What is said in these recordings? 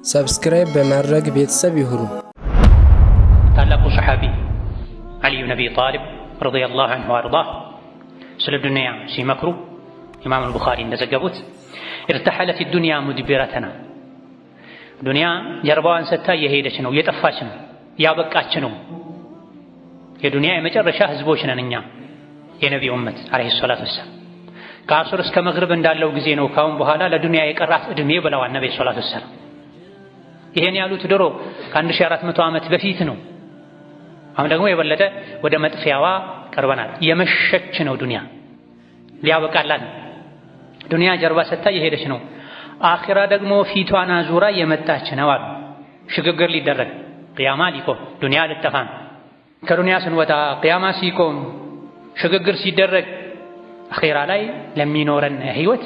ሰብስክራይብ በማድረግ ቤተሰብ ይሁኑ። ታላቁ ሰሐቢ ዓሊ ብን አቢ ጣሊብ ረዲየላሁ ዐንሁ ወአርዳህ ስለ ዱንያ ሲመክሩ ኢማም አልቡኻሪ እንደዘገቡት ኢርተሐለት ዱንያ ሙድቢረተና፣ ዱንያ ጀርባዋን ሰጥታ እየሄደች ነው፣ እየጠፋች ነው፣ እያበቃች ነው። የዱንያ የመጨረሻ ህዝቦች ነን እኛ የነቢዩ ኡመት ዓለይሂ ሰላቱ ወሰላም። ከአሱር እስከ መግሪብ እንዳለው ጊዜ ነው ካሁን በኋላ ለዱንያ የቀራት ዕድሜ ብለዋል ነብዩ ሰለላሁ ዐለይሂ ወሰለም። ይሄን ያሉት ድሮ ከ1400 ዓመት በፊት ነው። አሁን ደግሞ የበለጠ ወደ መጥፊያዋ ቀርበናል። የመሸች ነው ዱንያ፣ ሊያበቃላት ዱንያ ጀርባ ሰጥታ እየሄደች ነው። አኺራ ደግሞ ፊቷን አዙራ የመጣች ነው አሉ። ሽግግር ሊደረግ ቅያማ ሊቆም ዱንያ ልጠፋም። ከዱንያ ስንወጣ ቅያማ ሲቆም ሽግግር ሲደረግ አኺራ ላይ ለሚኖረን ህይወት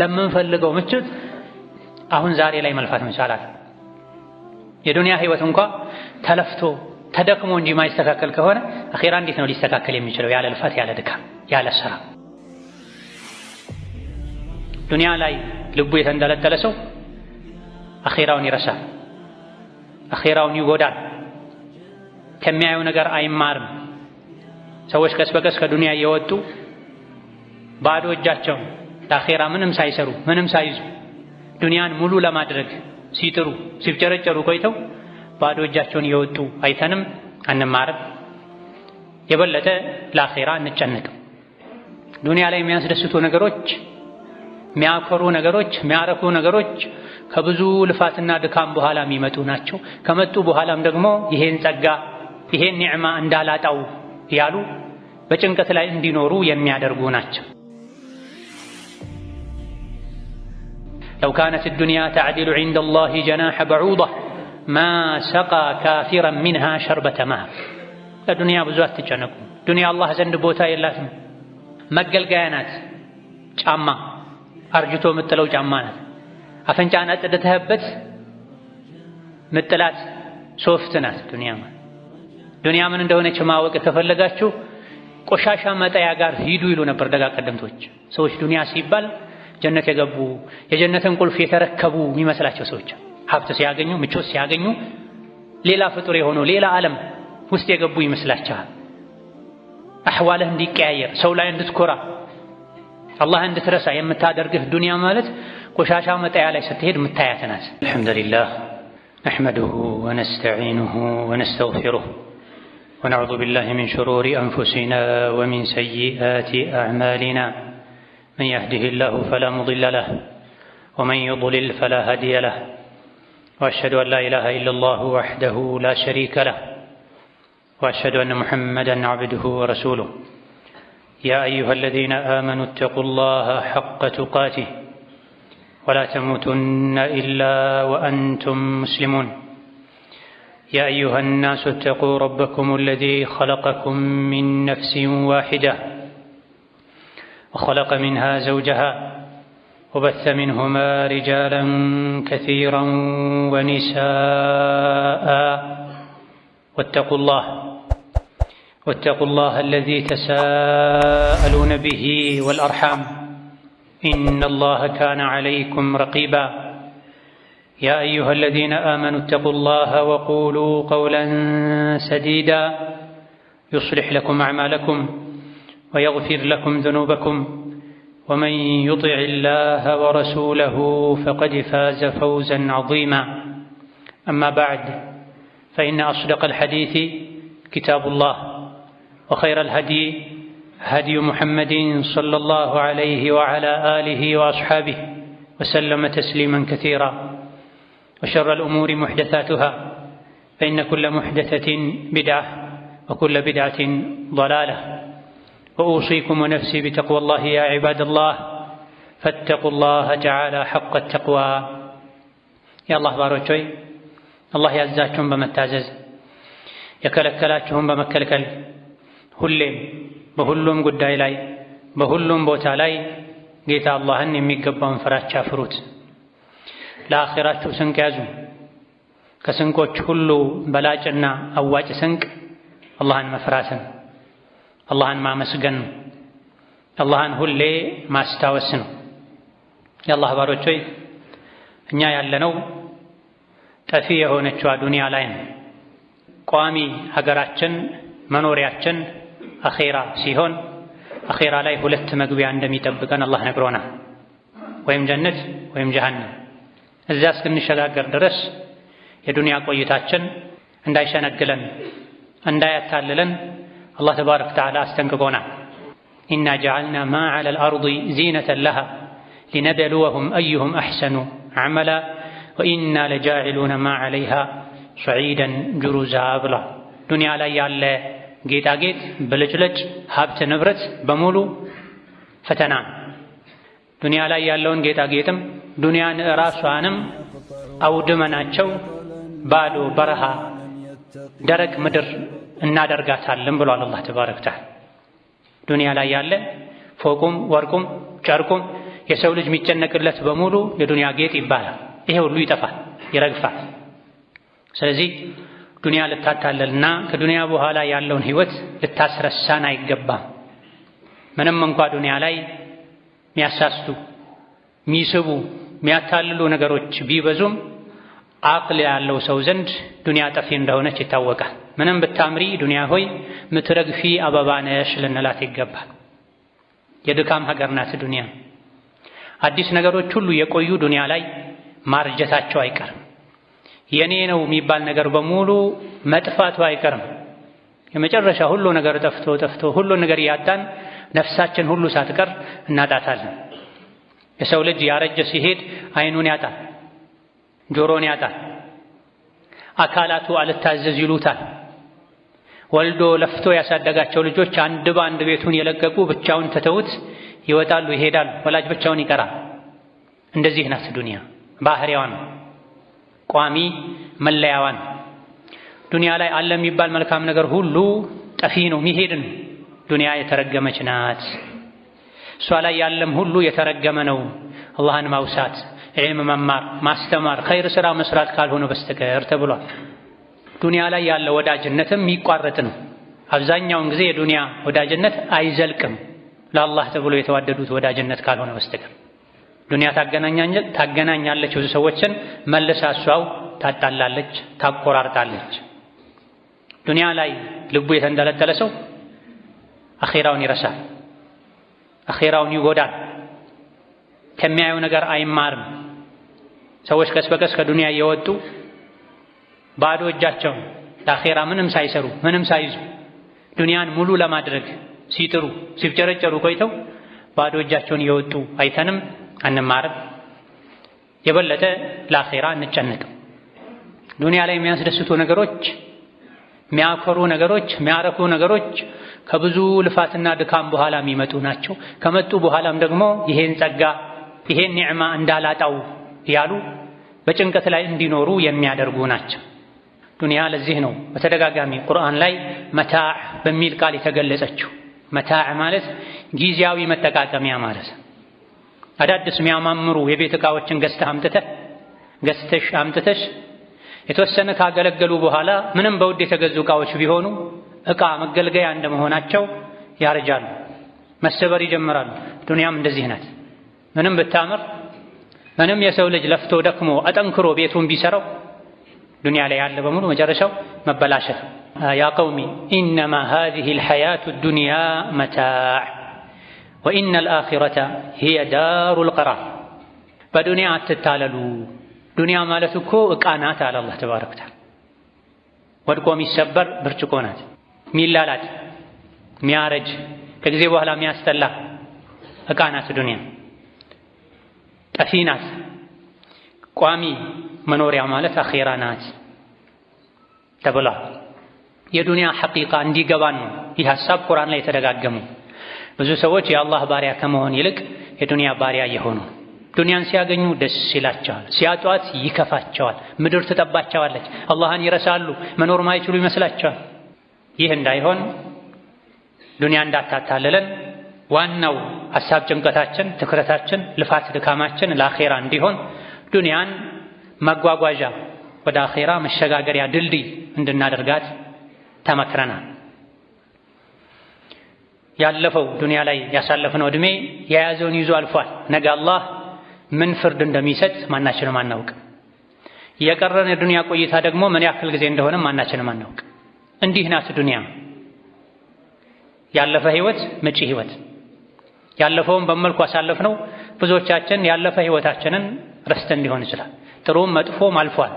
ለምንፈልገው ምቾት አሁን ዛሬ ላይ መልፋት መቻላል። የዱንያ ህይወት እንኳ ተለፍቶ ተደክሞ እንጂ ማይስተካከል ከሆነ አኺራ እንዴት ነው ሊስተካከል የሚችለው? ያለ ልፋት፣ ያለ ድካም፣ ያለ ስራ። ዱንያ ላይ ልቡ የተንጠለጠለ ሰው አኺራውን ይረሳል፣ አኺራውን ይጎዳል፣ ከሚያየው ነገር አይማርም። ሰዎች ቀስ በቀስ ከዱንያ እየወጡ ባዶ እጃቸው ለአኺራ ምንም ሳይሰሩ ምንም ሳይዙ ዱንያን ሙሉ ለማድረግ ሲጥሩ ሲፍጨረጨሩ ቆይተው ባዶ እጃቸውን እየወጡ አይተንም አንማርም። የበለጠ ለአኺራ እንጨነቅም። ዱንያ ላይ የሚያስደስቱ ነገሮች፣ የሚያኮሩ ነገሮች፣ የሚያረኩ ነገሮች ከብዙ ልፋትና ድካም በኋላ የሚመጡ ናቸው። ከመጡ በኋላም ደግሞ ይሄን ጸጋ ይሄን ኒዕማ እንዳላጣው ያሉ በጭንቀት ላይ እንዲኖሩ የሚያደርጉ ናቸው። ለው ካነት ዱንያ ተዕዲሉ ዐንደ አላህ ጀናሐ በዑዳ ማ ሰቃ ካፊረን ሚንሃ ሸርበተ ማእ። ለዱንያ ብዙ አትጨነቁ። ዱንያ አላህ ዘንድ ቦታ የላትም፣ መገልገያ ናት። ጫማ አርጅቶ ምጥለው ጫማ ናት። አፈንጫን አጥድተህበት ምጥላት ሶፍት ናት ዱንያ። ዱንያ ምን እንደሆነች ማወቅ ከፈለጋችሁ ቆሻሻ መጣያ ጋር ሂዱ ይሉ ነበር ደጋ ቀደምቶች። ሰዎች ዱንያ ሲባል ጀነት የገቡ የጀነትን ቁልፍ የተረከቡ የሚመስላቸው ሰዎች ሀብት ሲያገኙ ምቾት ሲያገኙ ሌላ ፍጡር የሆነው ሌላ ዓለም ውስጥ የገቡ ይመስላቸዋል። አህዋልህ እንዲቀያየር፣ ሰው ላይ እንድትኮራ፣ አላህ እንድትረሳ የምታደርግህ ዱንያ ማለት ቆሻሻ መጣያ ላይ ስትሄድ የምታያት ናት። አልሐምዱሊላህ ነሕመዱሁ ወነስተዒኑሁ ወነስተግፊሩህ ونعوذ بالله من شرور أنفسنا ومن سيئات أعمالنا من يهده الله فلا مضل له ومن يضلل فلا هادي له وأشهد أن لا إله إلا الله وحده لا شريك له وأشهد أن محمدا عبده ورسوله يا أيها الذين آمنوا اتقوا الله حق تقاته ولا تموتن إلا وأنتم مسلمون يا أيها الناس اتقوا ربكم الذي خلقكم من نفس واحدة وخلق منها زوجها وبث منهما رجالا كثيرا ونساء واتقوا الله الذي تساءلون به والأرحام إن الله كان عليكم رقيبا يا أيها الذين آمنوا اتقوا الله وقولوا قولا سديدا يصلح لكم أعمالكم ويغفر لكم ذنوبكم ومن يطع الله ورسوله فقد فاز فوزا عظيما أما بعد فإن أصدق الحديث كتاب الله وخير الهدي هدي محمد صلى الله عليه وعلى آله وأصحابه وسلم تسليما كثيرا وشر الأمور محدثاتها فإن كل محدثة بدعة وكل بدعة ضلالة وأوصيكم ونفسي بتقوى الله يا عباد الله فاتقوا الله تعالى حق التقوى يا الله باروچوي الله ያዛችሁን በመታዘዝ የከለከላችሁን በመከልከል ሁሌም በሁሉም ጉዳይ ላይ በሁሉም ቦታ ላይ ጌታ አላህን የሚገባውን ፍራቻ ፍሩት። ለአኺራችሁ ስንቅ ያዙ። ከስንቆች ሁሉ በላጭና አዋጭ ስንቅ አላህን መፍራትን፣ አላህን ማመስገን፣ አላህን ሁሌ ማስታወስ ነው። የአላህ ባሮች ሆይ እኛ ያለነው ጠፊ የሆነችዋ ዱንያ ላይ ነው። ቋሚ ሀገራችን መኖሪያችን አኼራ ሲሆን አኼራ ላይ ሁለት መግቢያ እንደሚጠብቀን አላህ ነግሮናል። ወይም ጀነት ወይም ጀሃነም። እዛ እስክንሸጋገር ድረስ የዱንያ ቆይታችን እንዳይሸነግለን እንዳያታልለን አላህ ተባረከ ወተዓላ አስጠንቅቆናል። ኢና ጀዐልና ማ ዐለል አርዲ ዚነተን ለሃ ሊነብሉወሁም አዩሁም አሕሰኑ ዐመላ ወኢና ለጃዒሉነ ማ ዐለይሃ ሰዒደን ጁሩዛ ብሏል። ዱንያ ላይ ያለ ጌጣጌጥ፣ ብልጭልጭ፣ ሀብት ንብረት በሙሉ ፈተና። ዱንያ ላይ ያለውን ጌጣጌጥም ዱንያን ራሷንም አውድመናቸው ባዶ በረሃ ደረቅ ምድር እናደርጋታለን ብሏል አላህ ተባረከ ወተዓላ። ዱንያ ላይ ያለ ፎቁም ወርቁም ጨርቁም የሰው ልጅ የሚጨነቅለት በሙሉ የዱንያ ጌጥ ይባላል። ይሄ ሁሉ ይጠፋል፣ ይረግፋል። ስለዚህ ዱንያ ልታታለልና ከዱንያ በኋላ ያለውን ህይወት ልታስረሳን አይገባም። ምንም እንኳ ዱንያ ላይ የሚያሳስቱ የሚስቡ የሚያታልሉ ነገሮች ቢበዙም አቅል ያለው ሰው ዘንድ ዱንያ ጠፊ እንደሆነች ይታወቃል። ምንም ብታምሪ ዱንያ ሆይ ምትረግፊ አበባ ነሽ ልንላት ይገባል። የድካም ሀገር ናት ዱንያ። አዲስ ነገሮች ሁሉ የቆዩ ዱንያ ላይ ማርጀታቸው አይቀርም። የኔ ነው የሚባል ነገር በሙሉ መጥፋቱ አይቀርም። የመጨረሻ ሁሉ ነገር ጠፍቶ ሁሉ ነገር ያጣን ነፍሳችን ሁሉ ሳትቀር እናጣታለን። የሰው ልጅ ያረጀ ሲሄድ አይኑን ያጣል፣ ጆሮን ያጣል፣ አካላቱ አልታዘዝ ይሉታል። ወልዶ ለፍቶ ያሳደጋቸው ልጆች አንድ በአንድ ቤቱን የለቀቁ ብቻውን ተተውት ይወጣሉ፣ ይሄዳሉ። ወላጅ ብቻውን ይቀራል። እንደዚህ ናት ዱንያ። ባህሪያዋን ቋሚ መለያዋን። ዱንያ ላይ አለ የሚባል መልካም ነገር ሁሉ ጠፊ ነው፣ የሚሄድ ነው። ዱንያ የተረገመች ናት። እሷ ላይ ያለም ሁሉ የተረገመ ነው። አላህን ማውሳት፣ ዒልም መማር፣ ማስተማር፣ ኸይር ሥራ መስራት ካልሆነ በስተቀር ተብሏል። ዱንያ ላይ ያለ ወዳጅነትም የሚቋረጥ ነው። አብዛኛውን ጊዜ የዱንያ ወዳጅነት አይዘልቅም ለአላህ ተብሎ የተዋደዱት ወዳጅነት ካልሆነ በስተቀር። ዱንያ ታገናኛለች ብዙ ሰዎችን፣ መልሳ እሷው ታጣላለች፣ ታቆራርጣለች። ዱንያ ላይ ልቡ የተንጠለጠለ ሰው አኼራውን ይረሳል፣ አኼራውን ይጎዳል፣ ከሚያየው ነገር አይማርም። ሰዎች ቀስ በቀስ ከዱንያ እየወጡ ባዶ እጃቸውን ለአኼራ ምንም ሳይሰሩ ምንም ሳይዙ ዱንያን ሙሉ ለማድረግ ሲጥሩ ሲፍጨረጨሩ ቆይተው ባዶ እጃቸውን እየወጡ አይተንም አንማርም። የበለጠ ለአኼራ እንጨነቅም። ዱንያ ላይ የሚያስደስቱ ነገሮች፣ የሚያኮሩ ነገሮች፣ የሚያረኩ ነገሮች ከብዙ ልፋትና ድካም በኋላ የሚመጡ ናቸው። ከመጡ በኋላም ደግሞ ይሄን ጸጋ ይሄን ኒዕማ እንዳላጣው ያሉ በጭንቀት ላይ እንዲኖሩ የሚያደርጉ ናቸው። ዱንያ ለዚህ ነው በተደጋጋሚ ቁርአን ላይ መታዕ በሚል ቃል የተገለጸችው። መታዕ ማለት ጊዜያዊ መጠቃቀሚያ ማለት ነው። አዳዲስ የሚያማምሩ የቤት ዕቃዎችን ገዝተሽ አምጥተሽ የተወሰነ ካገለገሉ በኋላ ምንም በውድ የተገዙ ዕቃዎች ቢሆኑ ዕቃ መገልገያ እንደመሆናቸው ያረጃሉ፣ መሰበር ይጀምራሉ። ዱንያም እንደዚህ ናት። ምንም ብታምር ምንም የሰው ልጅ ለፍቶ ደክሞ አጠንክሮ ቤቱን ቢሰራው ዱንያ ላይ ያለ በሙሉ መጨረሻው መበላሸት። ያ ቀውሚ ኢነማ ሃዚሂል ሐያቱ ዱንያ መታዕ ወኢነል አኺረተ ሂየ ዳሩል ቀራር። በዱንያ አትታለሉ። ዱንያ ማለት እኮ ዕቃ ናት አለ አላህ ተባረከ ወተዓላ። ወድቆ የሚሰበር ብርጭቆ ናት። ሚላላት ሚያረጅ ከጊዜ በኋላ የሚያስጠላ ዕቃ ናት ዱንያ። ጠፊ ናት። ቋሚ መኖሪያ ማለት አኼራ ናት ተብሏል። የዱንያ ሐቂቃ እንዲገባን ነው ይህ ሐሳብ ቁርአን ላይ የተደጋገሙ። ብዙ ሰዎች የአላህ ባሪያ ከመሆን ይልቅ የዱንያ ባሪያ የሆኑ ዱንያን ሲያገኙ ደስ ይላቸዋል፣ ሲያጧት ይከፋቸዋል፣ ምድር ትጠባቸዋለች፣ አላህን ይረሳሉ፣ መኖር ማይችሉ ይመስላቸዋል። ይህ እንዳይሆን ዱንያ እንዳታታለለን ዋናው ሐሳብ ጭንቀታችን፣ ትኩረታችን፣ ልፋት ድካማችን ለአኼራ እንዲሆን ዱንያን መጓጓዣ ወደ አኼራ መሸጋገሪያ ድልድይ እንድናደርጋት ተመክረናል። ያለፈው ዱንያ ላይ ያሳለፍነው ዕድሜ የያዘውን ይዞ አልፏል። ነገ አላህ ምን ፍርድ እንደሚሰጥ ማናችንም አናውቅም። የቀረን የዱንያ ቆይታ ደግሞ ምን ያክል ጊዜ እንደሆነ ማናችንም አናውቅ። እንዲህ ናት ዱንያ። ያለፈ ህይወት፣ መጪ ህይወት። ያለፈውን በመልኩ አሳለፍነው። ብዙዎቻችን ያለፈ ህይወታችንን ረስተን ሊሆን ይችላል። ጥሩም መጥፎም አልፏል፣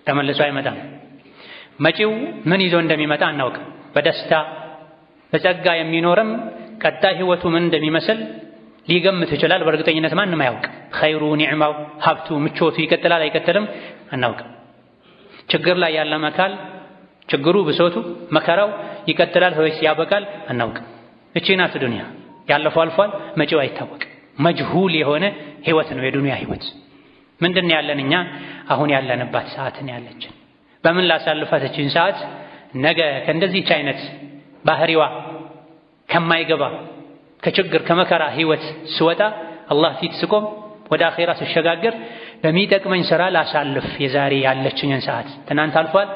ተመልሶ አይመጣም። መጪው ምን ይዞ እንደሚመጣ አናውቅም። በደስታ በጸጋ የሚኖርም ቀጣይ ህይወቱ ምን እንደሚመስል ሊገምት ይችላል። በእርግጠኝነት ማንም አያውቅም። ኸይሩ፣ ኒዕማው፣ ሀብቱ፣ ምቾቱ ይቀጥላል አይቀጥልም አናውቅም። ችግር ላይ ያለ አካል ችግሩ፣ ብሶቱ፣ መከራው ይቀጥላል ወይስ ያበቃል አናውቅም። እቺ ናት ዱንያ። ያለፈው አልፏል፣ መጪው አይታወቅም። መጅሁል የሆነ ህይወት ነው የዱንያ ህይወት። ምንድን ያለን እኛ አሁን ያለንባት ሰዓትን ያለችን በምን ላሳልፋት እቺን ሰዓት ነገ ከእንደዚህች አይነት ባህሪዋ ከማይገባ ከችግር ከመከራ ህይወት ስወጣ አላህ ፊት ስቆም ወደ አኼራ ስሸጋገር በሚጠቅመኝ ስራ ላሳልፍ የዛሬ ያለችኝን ሰዓት። ትናንት አልፏል፣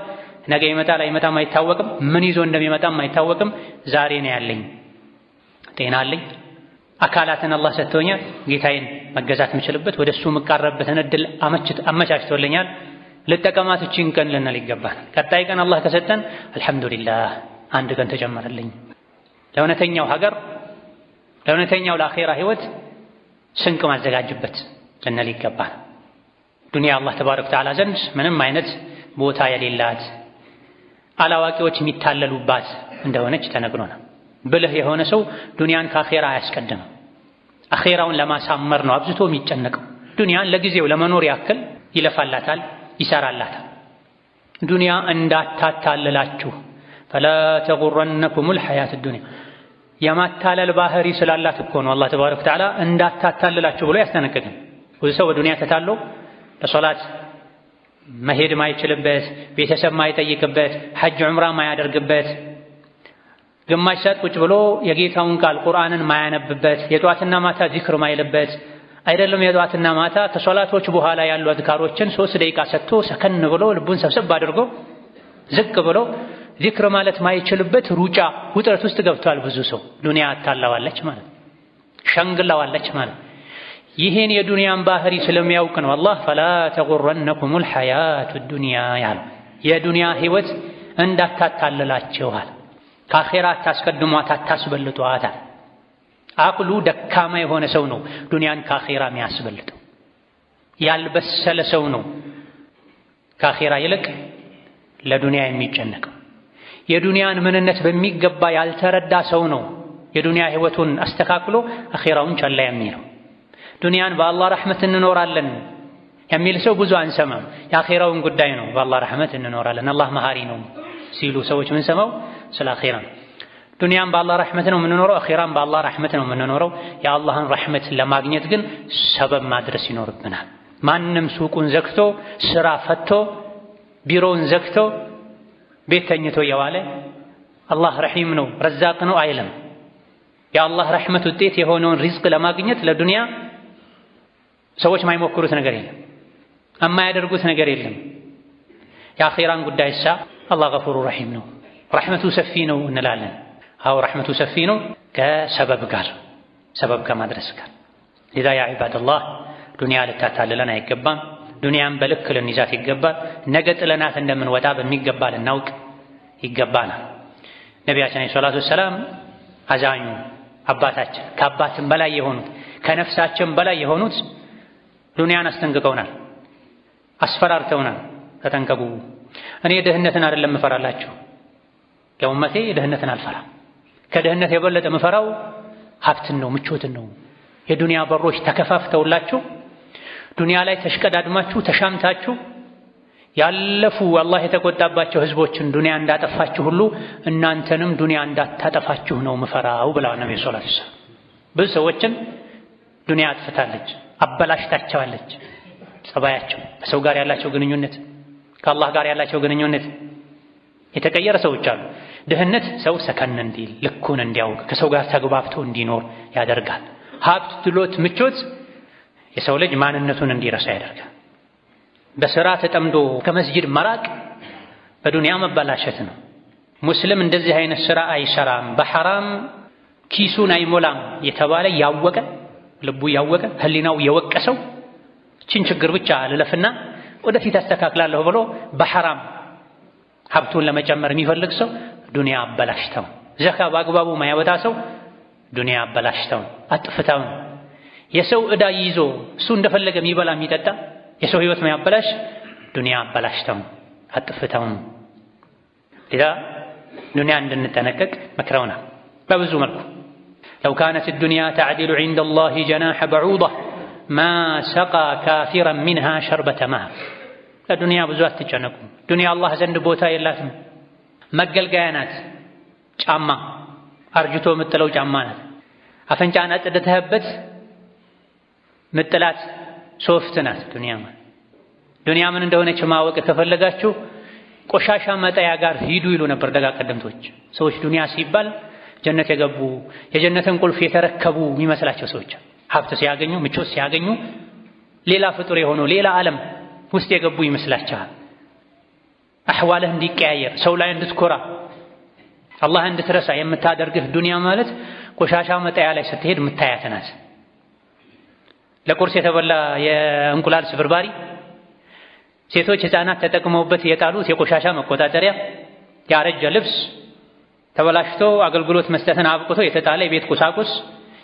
ነገ ይመጣል አይመጣም አይታወቅም። ምን ይዞ እንደሚመጣም አይታወቅም። ዛሬ ነው ያለኝ። ጤና አለኝ፣ አካላትን አላህ ሰጥቶኛል። ጌታዬን መገዛት የምችልበት ወደሱ የምቃረብበትን እድል አመቻችቶልኛል። ልጠቀማት እቺን ቀን ልንል ይገባል። ቀጣይ ቀን አላህ ከሰጠን አልሐምዱሊላህ አንድ ቀን ተጨመረልኝ። ለእውነተኛው ሀገር ለእውነተኛው ለአኼራ ህይወት ስንቅ ማዘጋጅበት ልንል ይገባል። ዱንያ አላህ ተባረከ ወተዓላ ዘንድ ምንም አይነት ቦታ የሌላት አላዋቂዎች የሚታለሉባት እንደሆነች ተነግሮናል። ብልህ የሆነ ሰው ዱንያን ከአኼራ አያስቀድምም። አኼራውን ለማሳመር ነው አብዝቶ የሚጨነቀው። ዱንያን ለጊዜው ለመኖር ያክል ይለፋላታል፣ ይሰራላታል። ዱንያ እንዳታታልላችሁ ፈላ ተጉረነኩሙል ሐያት ዱንያ። የማታለል ባህሪ ስላላት እኮ ነው አላህ ተባረከ ወተዓላ እንዳታታልላችሁ ብሎ ያስጠነቅቅን። ብዙ ሰው በዱንያ ተታሎ ለሶላት መሄድ ማይችልበት፣ ቤተሰብ ማይጠይቅበት፣ ሐጅ ዑምራ ማያደርግበት፣ ግማሽ ሰዓት ቁጭ ብሎ የጌታውን ቃል ቁርአንን ማያነብበት፣ የጧትና ማታ ዚክር ማይልበት አይደለም። የጧትና ማታ ከሶላቶች በኋላ ያሉ አዝካሮችን 3 ደቂቃ ሰጥቶ ሰከን ብሎ ልቡን ሰብሰብ አድርጎ ዝቅ ብሎ ዚክር ማለት ማይችልበት ሩጫ ውጥረት ውስጥ ገብቷል ብዙ ሰው። ዱንያ አታላዋለች ማለት ሸንግላዋለች ማለት። ይህን የዱንያን ባህሪ ስለሚያውቅ ነው አላህ ፈላ ተጉረነኩሙል ሐያቱ ዱንያ ያለው። የዱንያ ህይወት እንዳታታልላችኋል፣ ከአኼራ አታስቀድሟት፣ አታስበልጧታል። አቅሉ ደካማ የሆነ ሰው ነው ዱንያን ከአኼራ የሚያስበልጠው። ያልበሰለ ሰው ነው ከአኼራ ይልቅ ለዱንያ የሚጨነቀው። የዱንያን ምንነት በሚገባ ያልተረዳ ሰው ነው የዱንያ ህይወቱን አስተካክሎ አኼራውን ቸላ የሚለው። ዱንያን በአላህ ረሕመት እንኖራለን የሚል ሰው ብዙ አንሰማም። የአኼራውን ጉዳይ ነው በአላህ ረሕመት እንኖራለን አላህ መሃሪ ነው ሲሉ ሰዎች ምን ሰማው ስለ አኼራ ነው። ዱንያን በአላህ ረሕመት ነው የምንኖረው፣ አኼራን በአላህ ረሕመት ነው የምንኖረው። የአላህን ረሕመት ለማግኘት ግን ሰበብ ማድረስ ይኖርብናል። ማንም ሱቁን ዘግቶ ስራ ፈቶ ቢሮውን ዘግቶ ቤት ተኝቶ የዋለ አላህ ረሒም ነው ረዛቅ ነው አይልም። የአላህ ረሕመት ውጤት የሆነውን ሪዝቅ ለማግኘት ለዱንያ ሰዎች ማይሞክሩት ነገር የለም፣ የማያደርጉት ነገር የለም። የአኼራን ጉዳይ እሳ አላህ ገፉሩ ረሒም ነው ረሕመቱ ሰፊ ነው እንላለን። አዎ ረሕመቱ ሰፊ ነው ከሰበብ ጋር ሰበብ ከማድረስ ጋር። ሊዛ ያ ዒባደላህ ዱንያ ልታታልለን አይገባም። ዱንያን በልክ ልንይዛት ይገባል። ነገ ጥለናት እንደምንወጣ በሚገባ ልናውቅ ይገባናል። ነቢያችን ዐለይሂ ሰላቱ ወሰላም አዛኙ አባታችን ከአባትን በላይ የሆኑት ከነፍሳችን በላይ የሆኑት ዱንያን አስጠንቅቀውናል፣ አስፈራርተውናል። ተጠንቀቁ፣ እኔ ድህነትን አይደለም እፈራላችሁ፣ ለኡመቴ ድህነትን አልፈራም። ከድህነት የበለጠ ምፈራው ሀብትን ነው፣ ምቾትን ነው። የዱንያ በሮች ተከፋፍተውላችሁ ዱንያ ላይ ተሽቀዳድማችሁ ተሻምታችሁ ያለፉ አላህ የተቆጣባቸው ህዝቦችን ዱንያ እንዳጠፋችሁ ሁሉ እናንተንም ዱንያ እንዳታጠፋችሁ ነው ምፈራው ብለዋል ነብዩ ሰለላሁ ዐለይሂ ወሰለም። ብዙ ሰዎችን ዱንያ አጥፍታለች፣ አበላሽታቸዋለች። ጸባያቸው፣ ከሰው ጋር ያላቸው ግንኙነት፣ ከአላህ ጋር ያላቸው ግንኙነት የተቀየረ ሰዎች አሉ። ድህነት ሰው ሰከን እንዲል ልኩን እንዲያውቅ ከሰው ጋር ተግባብቶ እንዲኖር ያደርጋል። ሀብት፣ ድሎት፣ ምቾት የሰው ልጅ ማንነቱን እንዲረሳ ያደርጋል። በስራ ተጠምዶ ከመስጂድ መራቅ በዱንያ መበላሸት ነው። ሙስሊም እንደዚህ አይነት ስራ አይሰራም፣ በሐራም ኪሱን አይሞላም የተባለ ያወቀ ልቡ ያወቀ ህሊናው የወቀሰው ችን ችግር ብቻ ልለፍና ወደፊት አስተካክላለሁ ብሎ በሐራም ሀብቱን ለመጨመር የሚፈልግ ሰው ዱንያ አበላሽተው፣ ዘካ በአግባቡ ማያወጣ ሰው ዱንያ አበላሽተው አጥፍተው፣ የሰው ዕዳ ይዞ እሱ እንደፈለገ የሚበላ የሚጠጣ የሰው ህይወት ማያበላሽ ዱንያ አበላሽተው አጥፍተው። ለዛ ዱንያ እንድንጠነቀቅ መክረውናል በብዙ መልኩ። ለው ካነት ዱንያ ተዕዲሉ ዐንደ አላህ ጀናሐ በዑዳ ማ ሰቃ ካፊረን ሚንሃ ሸርበተ ማእ። ለዱንያ ብዙ አትጨነቁ። ዱንያ አላህ ዘንድ ቦታ የላትም። መገልገያ ናት። ጫማ አርጅቶ የምጥለው ጫማ ናት። አፈንጫን አጽድተህበት ምጥላት ሶፍት ናት ዱንያ ማለት። ዱንያ ምን እንደሆነች ማወቅ ከፈለጋችሁ ቆሻሻ መጣያ ጋር ሂዱ ይሉ ነበር ደጋ ቀደምቶች። ሰዎች ዱንያ ሲባል ጀነት የገቡ የጀነትን ቁልፍ የተረከቡ የሚመስላቸው ሰዎች ሀብት ሲያገኙ ምቾት ሲያገኙ ሌላ ፍጡር የሆኑ ሌላ ዓለም ውስጥ የገቡ ይመስላቸዋል። አህዋልህ እንዲቀያየር ሰው ላይ እንድትኮራ አላህ እንድትረሳ የምታደርግህ ዱንያ ማለት ቆሻሻ መጣያ ላይ ስትሄድ የምታያት ናት። ለቁርስ የተበላ የእንቁላል ስብርባሪ፣ ሴቶች ህፃናት ተጠቅመውበት የጣሉት የቆሻሻ መቆጣጠሪያ፣ ያረጀ ልብስ ተበላሽቶ አገልግሎት መስጠትን አብቅቶ የተጣለ የቤት ቁሳቁስ፣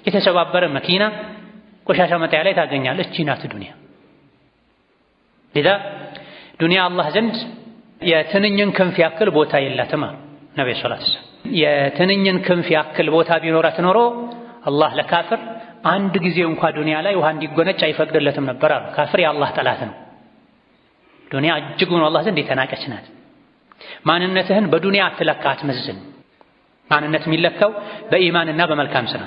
የተሰባበረ መኪና ቆሻሻ መጣያ ላይ ታገኛለች። እቺ ናት ዱንያ። ለዛ ዱንያ አላህ ዘንድ የትንኝን ክንፍ ያክል ቦታ የላትም አሉ ነብዩ ሰለላሁ ዐለይሂ ወሰለም። የትንኝን ክንፍ ያክል ቦታ ቢኖራት ኖሮ አላህ ለካፍር አንድ ጊዜ እንኳ ዱንያ ላይ ውሃ እንዲጎነጭ አይፈቅድለትም ነበር አሉ። ካፍር የአላህ ጠላት ነው። ዱንያ እጅጉን አላህ ዘንድ የተናቀች ናት። ማንነትህን በዱንያ አትለካ፣ አትመዝን። ማንነት የሚለካው በኢማንና በመልካም ስራ።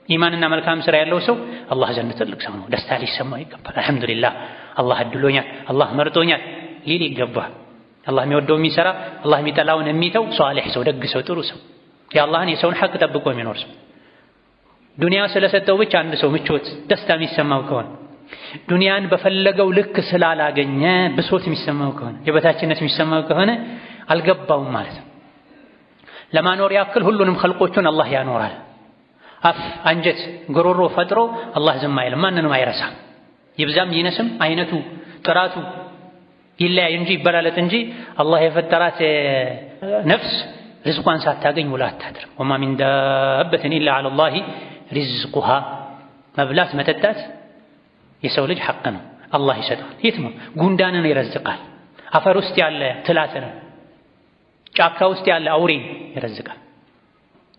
ኢማንና መልካም ስራ ያለው ሰው አላህ ዘንድ ትልቅ ሰው ነው። ደስታ ሊሰማው ይገባል። አልሐምዱሊላህ አላህ አድሎኛል፣ አላህ መርጦኛል ሊል ይገባል። አላህ የሚወደው የሚሰራ፣ አላህ የሚጠላውን የሚተው ሷሊህ ሰው፣ ደግ ሰው፣ ጥሩ ሰው፣ የአላህን የሰውን ሐቅ ጠብቆ የሚኖር ሰው። ዱንያ ስለሰጠው ብቻ አንድ ሰው ምቾት ደስታ የሚሰማው ከሆነ ዱንያን በፈለገው ልክ ስላላገኘ ብሶት የሚሰማው ከሆነ የበታችነት የሚሰማው ከሆነ አልገባውም ማለት ነው። ለማኖር ያክል ሁሉንም ኸልቆቹን አላህ ያኖራል። አፍ፣ አንጀት፣ ጉሮሮ ፈጥሮ አላህ ዝም አይልም፣ ማንንም አይረሳም። ይብዛም ይነስም አይነቱ ጥራቱ ይለያይ እንጂ ይበላለጥ እንጂ አላህ የፈጠራት ነፍስ ሪዝቋን ሳታገኝ ውላ አታድርም። ወማ ሚን ዳበትን ኢላ ዐለላሂ ሪዝቁሃ። መብላት መጠጣት የሰው ልጅ ሐቅ ነው፣ አላህ ይሰጣል። የትም ጉንዳንን ይረዝቃል። አፈር ውስጥ ያለ ትላትን፣ ጫካ ውስጥ ያለ አውሬን ይረዝቃል።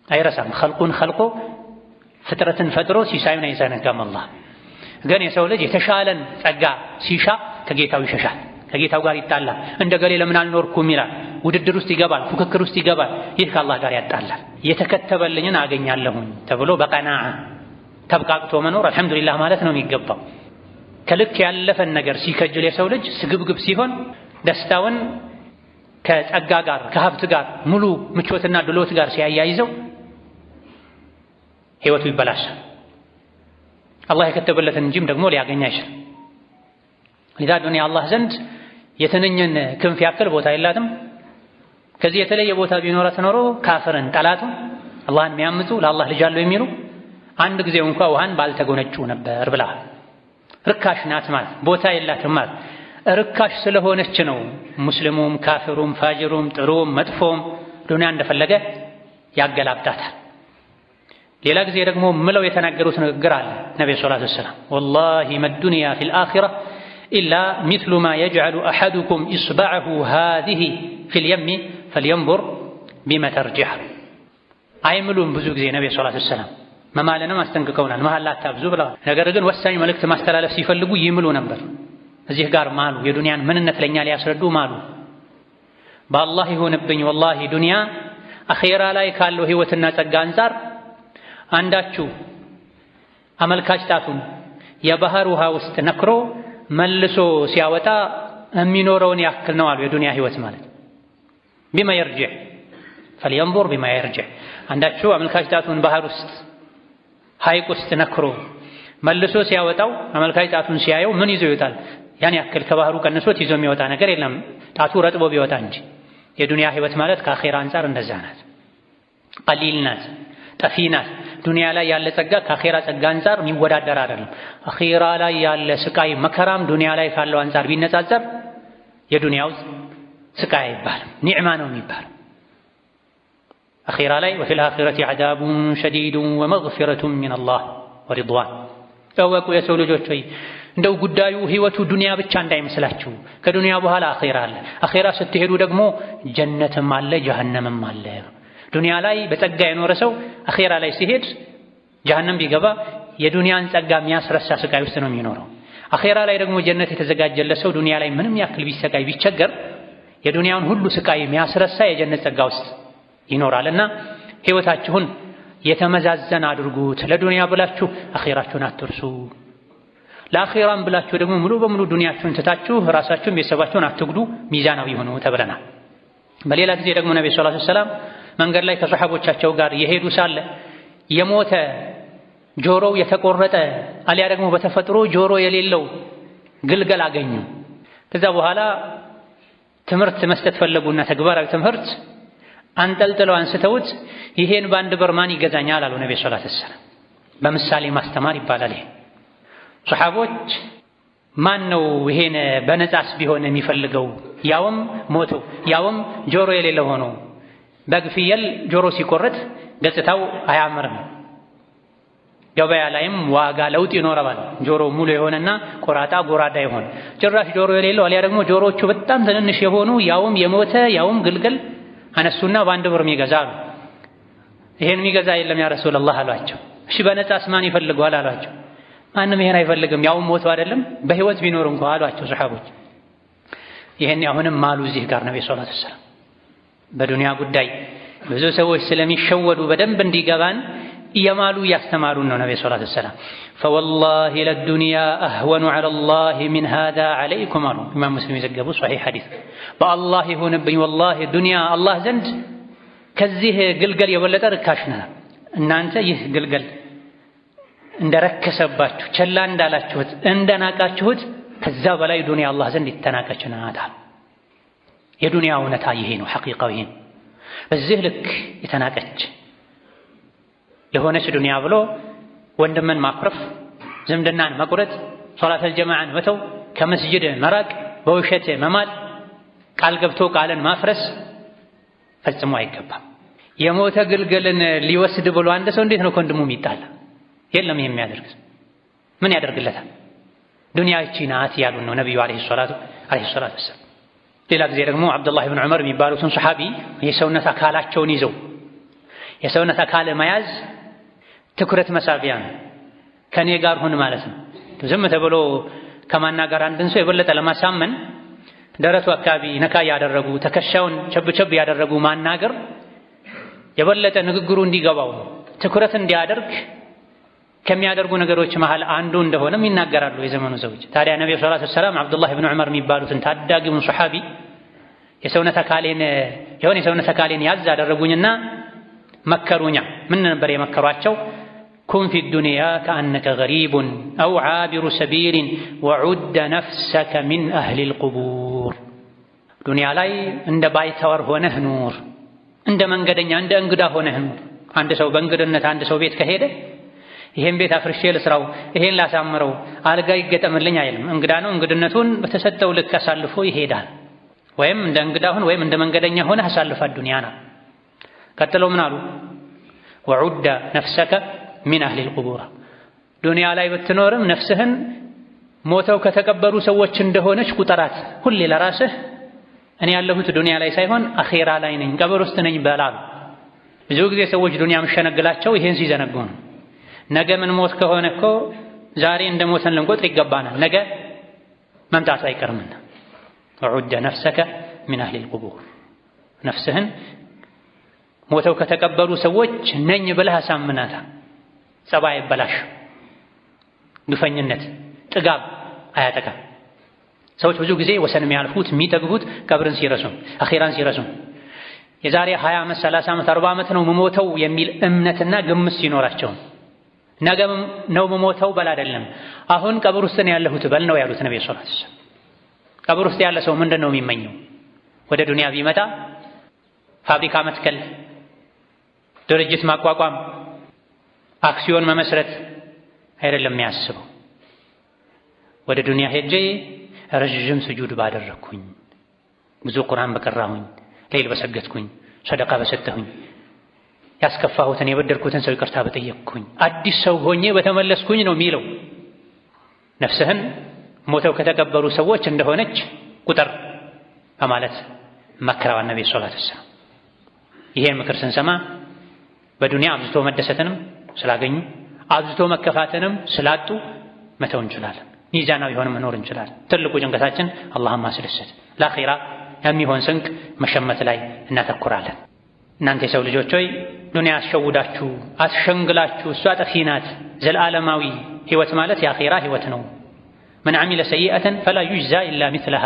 አይረሳም። ኸልቁን ኸልቆ ፍጥረትን ፈጥሮ ሲሳዩን አይዘነጋም አላህ። ግን የሰው ልጅ የተሻለን ጸጋ ሲሻ ከጌታው ይሸሻል፣ ከጌታው ጋር ይጣላል። እንደ ገሌ ለምን አልኖርኩም ይላል። ውድድር ውስጥ ይገባል፣ ፉክክር ውስጥ ይገባል። ይህ ከአላህ ጋር ያጣላል። የተከተበልኝን አገኛለሁኝ ተብሎ በቀናዓ ተብቃቅቶ መኖር አልሐምዱሊላህ ማለት ነው የሚገባው። ከልክ ያለፈን ነገር ሲከጅል የሰው ልጅ ስግብግብ ሲሆን ደስታውን ከጸጋ ጋር ከሀብት ጋር ሙሉ ምቾትና ድሎት ጋር ሲያያይዘው ህይወቱ ይበላሻል። አላህ የከተበለትን እንጂም ደግሞ ሊያገኝ አይችልም። ለዛ ዱንያ አላህ ዘንድ የትንኝን ክንፍ ያክል ቦታ የላትም። ከዚህ የተለየ ቦታ ቢኖራት ኖሮ ካፍርን፣ ጠላቱ አላህን የሚያምፁ ለአላህ ልጅ አለው የሚሉ አንድ ጊዜ እንኳ ውሃን ባልተጎነጩ ነበር ብለዋል። ርካሽ ናት ማለት ቦታ የላትም ማለት ርካሽ ስለሆነች ነው ሙስሊሙም ካፊሩም ፋጅሩም ጥሩም መጥፎም ዱንያ እንደፈለገ ያገላብጣታል። ሌላ ጊዜ ደግሞ ምለው የተናገሩት ንግግር አለ ነብዩ ሰለላሁ ዐለይሂ ወሰለም ወላሂ መዱንያ ፊል አኺራ ኢላ ሚስሉ ማ የጅዐሉ አሐዱኩም ኢስበዐሁ ሃዚሂ ፊል የሚ ፈልየንዙር ቢማ ተርጂዕ። አይምሉም ብዙ ጊዜ ነብዩ ሰለላሁ ዐለይሂ ወሰለም መማለንም አስጠንቅቀውናል። መሐላ አታብዙ ብለዋል። ነገር ግን ወሳኝ መልእክት ማስተላለፍ ሲፈልጉ ይምሉ ነበር። እዚህ ጋር ማሉ፣ የዱንያን ምንነት ለኛ ሊያስረዱ ማሉ። በአላህ ይሁንብኝ ወላሂ ዱንያ አኼራ ላይ ካለው ህይወትና ጸጋ አንፃር አንዳችሁ አመልካች ጣቱን የባህር ውሃ ውስጥ ነክሮ መልሶ ሲያወጣ የሚኖረውን ያክል ነው አሉ የዱንያ ህይወት ማለት። ቢማ የርጅዕ ፈልየንዙር ቢማ የርጅዕ። አንዳችሁ አመልካች ጣቱን ባህር ውስጥ ሐይቅ ውስጥ ነክሮ መልሶ ሲያወጣው አመልካች ጣቱን ሲያየው ምን ይዞ ይወጣል? ያን ያክል ከባህሩ ቀንሶት ይዞ የሚወጣ ነገር የለም፣ ጣቱ ረጥቦ ቢወጣ እንጂ። የዱንያ ህይወት ማለት ከአኼራ አንፃር እንደዛ ናት። ቀሊል ናት፣ ጠፊ ናት። ዱንያ ላይ ያለ ጸጋ ከአኼራ ጸጋ አንፃር የሚወዳደር አይደለም። አኼራ ላይ ያለ ስቃይ መከራም ዱንያ ላይ ካለው አንፃር ቢነጻጸር የዱንያው ስቃይ አይባልም፣ ኒዕማ ነው የሚባለው። አኺራ ላይ ወፊል አኺረቲ ዐዛቡን ሸዲዱን ወመግፊረቱን ሚነላህ ወሪድዋን። እወቁ የሰው ልጆች ሆይ እንደው ጉዳዩ ህይወቱ ዱንያ ብቻ እንዳይመስላችሁ፣ ከዱንያ በኋላ አኺራ አለ። አኺራ ስትሄዱ ደግሞ ጀነትም አለ ጀሀነምም አለ። ዱንያ ላይ በጸጋ የኖረ ሰው አኺራ ላይ ሲሄድ ጀሀነም ቢገባ የዱንያን ጸጋ የሚያስረሳ ስቃይ ውስጥ ነው የሚኖረው። አኺራ ላይ ደግሞ ጀነት የተዘጋጀለት ሰው ዱንያ ላይ ምንም ያክል ቢሰቃይ ቢቸገር የዱንያውን ሁሉ ስቃይ የሚያስረሳ የጀነት ጸጋ ውስጥ ይኖራልና ህይወታችሁን የተመዛዘነ አድርጉት። ለዱንያ ብላችሁ አኺራችሁን አትርሱ። ለአኺራም ብላችሁ ደግሞ ሙሉ በሙሉ ዱንያችሁን ትታችሁ ራሳችሁን ቤተሰባችሁን አትጉዱ፣ ሚዛናዊ ሆኑ ተብለናል። በሌላ ጊዜ ደግሞ ነብዩ ሰለላሁ ዐለይሂ ወሰለም መንገድ ላይ ከሰሐቦቻቸው ጋር የሄዱ ሳለ የሞተ ጆሮው የተቆረጠ አሊያ ደግሞ በተፈጥሮ ጆሮ የሌለው ግልገል አገኙ። ከዛ በኋላ ትምህርት መስጠት ፈለጉና ተግባራዊ ትምህርት አንጠልጥለው አንስተውት ይሄን በአንድ ብር ማን ይገዛኛል አሉ ነብዩ ሰለላሁ ዐለይሂ ወሰለም። በምሳሌ ማስተማር ይባላል ይሄ። ሰሐቦች ማን ነው ይሄን በነጻስ ቢሆን የሚፈልገው? ያውም ሞቶ ያውም ጆሮ የሌለው ሆኖ። በግ ፍየል ጆሮ ሲቆረጥ ገጽታው አያምርም። ገበያ ላይም ዋጋ ለውጥ ይኖረዋል። ጆሮ ሙሉ የሆነና ቆራጣ ጎራዳ ይሆን። ጭራሽ ጆሮ የሌለው አሊያ ደግሞ ጆሮዎቹ በጣም ትንንሽ የሆኑ ያውም የሞተ ያውም ግልገል አነሱና በአንድ ብር ይገዛሉ። ይሄን የሚገዛ የለም ያ ረሱላህ አሏቸው። እሺ በነጻስ ማን ይፈልገዋል አሏቸው። ማንም ይሄን አይፈልግም ያውም ሞቶ አይደለም በህይወት ቢኖር እንኳን አሏቸው ሰሐቦች። ይሄን አሁንም ማሉ እዚህ ጋር ነብዩ ሰለላሁ ዐለይሂ ወሰለም በዱንያ ጉዳይ ብዙ ሰዎች ስለሚሸወዱ በደንብ እንዲገባን እየማሉ እያስተማሩን ነው ነብዩ ሰለላሁ ዐለይሂ ወሰለም። ፈወላሂ ለዱንያ አህወኑ ዐለላሂ ሚን ሃዛ ዐለይኩም አሉ። ኢማም ሙስሊም የዘገቡ ሶሒህ ሐዲስ። በአላህ ይሁንብኝ ወላሂ ዱንያ አላህ ዘንድ ከዚህ ግልገል የበለጠ ርካሽ ነው። እናንተ ይህ ግልገል እንደረከሰባችሁ ቸላ እንዳላችሁት እንደናቃችሁት ከዛ በላይ ዱንያ አላህ ዘንድ የተናቀች ናት። የዱንያ እውነታ ይሄ ነው፣ ሐቂቃው ይሄ ነው። በዚህ ልክ የተናቀች ለሆነች ዱንያ ብሎ ወንድምን ማኩረፍ፣ ዝምድናን መቁረጥ፣ ሶላተል ጀማዓን መተው፣ ከመስጂድ መራቅ፣ በውሸት መማል፣ ቃል ገብቶ ቃልን ማፍረስ ፈጽሞ አይገባም። የሞተ ግልገልን ሊወስድ ብሎ አንድ ሰው እንዴት ነው ከወንድሙ የሚጣላ? የለም ይሄ የሚያደርግ ምን ያደርግለታል? ዱንያ ይቺ ናት ያሉን ነው ነብዩ አለይሂ ሰላቱ ወሰላም። ሌላ ጊዜ ደግሞ አብዱላህ ኢብኑ ዑመር የሚባሉትን ሰሐቢ የሰውነት አካላቸውን ይዘው የሰውነት አካል መያዝ ትኩረት መሳቢያ ነው። ከኔ ጋር ሁን ማለት ነው። ዝም ተብሎ ከማናገር አንድን ሰው የበለጠ ለማሳመን ደረቱ አካባቢ ነካ ያደረጉ ትከሻውን ቸብቸብ ያደረጉ ማናገር የበለጠ ንግግሩ እንዲገባው ትኩረት እንዲያደርግ ከሚያደርጉ ነገሮች መሃል አንዱ እንደሆነም ይናገራሉ የዘመኑ ሰዎች። ታዲያ ነብዩ ሰለላሁ ዐለይሂ ወሰለም አብዱላህ ኢብኑ ዑመር የሚባሉትን ታዳጊውን ሰሐቢ የሰውነት አካሌን ያዝ አደረጉኝና መከሩኛ። ምን ነበር የመከሯቸው? ኩን ፊ ዱንያ ከአነከ ገሪቡን አው ዓቢሩ ሰቢልን ወዑደ ነፍሰከ ሚን አህሊል ቁቡር። ዱንያ ላይ እንደ ባይተዋር ሆነህ ኑር፣ እንደ መንገደኛ እንደ እንግዳ ሆነህ ኑር። አንድ ሰው በእንግድነት አንድ ሰው ቤት ከሄደ ይሄን ቤት አፍርሼ ልስራው፣ ይሄን ላሳምረው፣ አልጋ ይገጠምልኝ አይልም። እንግዳ ነው፣ እንግድነቱን በተሰጠው ልክ አሳልፎ ይሄዳል። ወይም እንደ እንግዳ ሆነ ወይም እንደ መንገደኛ ሆነ አሳልፋት ዱንያና። ቀጥለው ምን አሉ? ወዑደ ነፍሰከ ሚን አህሊል ቁቡር። ዱንያ ላይ ብትኖርም ነፍስህን ሞተው ከተቀበሩ ሰዎች እንደሆነች ቁጠራት። ሁሌ ለራስህ እኔ ያለሁት ዱንያ ላይ ሳይሆን አኼራ ላይ ነኝ፣ ቀብር ውስጥ ነኝ በላሉ። ብዙ ጊዜ ሰዎች ዱንያ መሸነግላቸው ይሄን ሲዘነጉ ነው። ነገ ምን ሞት ከሆነ እኮ ዛሬ እንደ ሞተን ልንቆጥር ይገባናል፣ ነገ መምጣቱ አይቀርምና። ወዑደ ነፍሰከ ሚን አህሊል ቁቡር። ነፍስህን ሞተው ከተቀበሉ ሰዎች ነኝ ብለህ አሳምናታ። ጸባይ አይበላሽ፣ ግፈኝነት፣ ጥጋብ አያጠቃም። ሰዎች ብዙ ጊዜ ወሰን የሚያልፉት የሚጠግቡት ቀብርን ሲረሱ አኼራን ሲረሱ የዛሬ 20 ዓመት 30 ዓመት 40 ዓመት ነው መሞተው የሚል እምነትና ግምት ሲኖራቸው ነገ ነው መሞተው በል አይደለም አሁን ቀብር ውስጥ ነው ያለሁት በል ነው ያሉት ነብዩ ሰለላሁ ዐለይሂ ወሰለም። ቀብር ውስጥ ያለ ሰው ምንድነው የሚመኘው? ወደ ዱንያ ቢመጣ ፋብሪካ መትከል፣ ድርጅት ማቋቋም፣ አክሲዮን መመስረት አይደለም የሚያስበው። ወደ ዱንያ ሄጄ ረጅም ስጁድ ባደረኩኝ፣ ብዙ ቁርአን በቀራሁኝ፣ ሌሊት በሰገድኩኝ፣ ሰደቃ በሰጠሁኝ፣ ያስከፋሁትን የበደልኩትን ሰው ይቅርታ በጠየቅኩኝ፣ አዲስ ሰው ሆኜ በተመለስኩኝ ነው የሚለው። ነፍስህን ሞተው ከተቀበሩ ሰዎች እንደሆነች ቁጥር በማለት መከረዋል ነብዩ ሰለላሁ ዐለይሂ ወሰለም። ይሄን ምክር ስንሰማ በዱንያ አብዝቶ መደሰትንም ስላገኙ አብዝቶ መከፋትንም ስላጡ መተው እንችላለን። ሚዛናዊ ሆነን መኖር እንችላለን። ትልቁ ጭንቀታችን አላህን ማስደሰት፣ ለአኺራ የሚሆን ስንቅ መሸመት ላይ እናተኩራለን። እናንተ የሰው ልጆች ሆይ ዱንያ አስሸውዳችሁ አስሸንግላችሁ እሷ ጠፊ ናት። ዘላለማዊ ህይወት ማለት የአኺራ ህይወት ነው። መን ዐሚለ ሰይአተን ፈላ ዩጅዛ ኢላ ሚስለሃ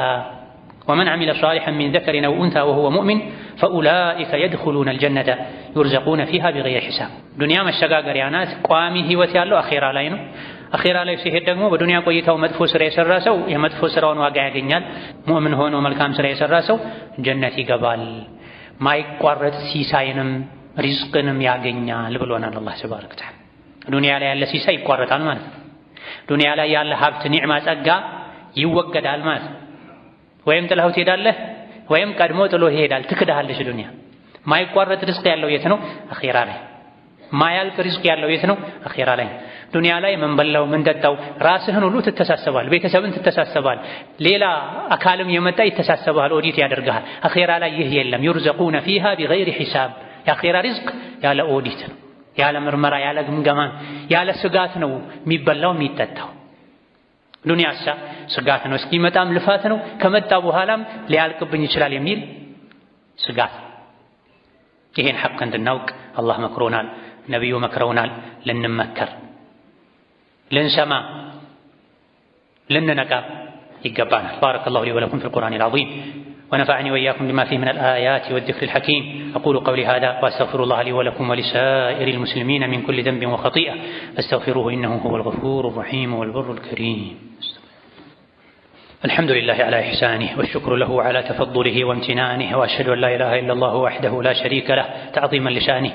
ወመን ዐሚለ ሷሊሐን ሚን ዘከሪን አው ኡንሳ ወሁወ ሙእሚን ፈኡላኢከ የድኹሉነ አልጀነተ ዩርዘቁነ ፊሃ ቢገይሪ ሒሳብ። ዱንያ መሸጋገሪያ ናት። ቋሚ ህይወት ያለው አኺራ ላይ ነው። አኺራ ላይ ሲሄድ ደግሞ በዱንያ ቆይታው መጥፎ ስራ የሰራ ሰው የመጥፎ ስራውን ዋጋ ያገኛል። ሙእምን ሆኖ መልካም ስራ የሰራ ሰው ጀነት ይገባል። ማይቋረጥ ሲሳይንም ሪዝቅንም ያገኛል ብሎናል አላህ ተባረከ ወተዓላ። ዱንያ ላይ ያለ ሲሳይ ይቋረጣል ማለት ነው። ዱንያ ላይ ያለ ሀብት፣ ኒዕማ፣ ጸጋ ይወገዳል ማለት ነው። ወይም ጥላው ትሄዳለህ ወይም ቀድሞ ጥሎ ይሄዳል። ትክዳለች ዱንያ። ማይቋረጥ ሪዝቅ ያለው የት ነው? አኺራ ላይ። ማያልቅ ሪዝቅ ያለው የት ነው? አኺራ ላይ። ዱንያ ላይ ምን በላው ምን ጠጣው ራስህን ሁሉ ትተሳሰባል፣ ቤተሰብን ትተሳሰባል፣ ሌላ አካልም የመጣ ይተሳሰባል፣ ኦዲት ያደርግሃል። አኺራ ላይ ይህ የለም። ዩርዘቁነ ፊሃ ቢገይሪ ሒሳብ። የአኺራ ሪዝቅ ያለ ኦዲት ነው፣ ያለ ምርመራ፣ ያለ ግምገማ፣ ያለ ስጋት ነው የሚበላው የሚጠጣው። ዱንያሳ ስጋት ነው፣ እስኪመጣም ልፋት ነው፣ ከመጣ በኋላም ሊያልቅብኝ ይችላል የሚል ስጋት። ይሄን ሐቅ እንድናውቅ አላህ መክሮናል፣ ነቢዩ መክረውናል። ልንመከር፣ ልንሰማ፣ ልንነቃ ይገባናል። ባረከላሁ ሊ ወለኩም ፊል ቁርአኒል ዐዚም ونفعني وإياكم بما فيه من الآيات والذكر الحكيم. أقول قولي هذا وأستغفر الله لي ولكم ولسائر المسلمين من كل ذنب وخطيئة فاستغفروه إنه هو الغفور الرحيم والبر الكريم. الحمد لله على إحسانه والشكر له على تفضله وامتنانه وأشهد أن لا إله إلا الله وحده لا شريك له تعظيما لشانه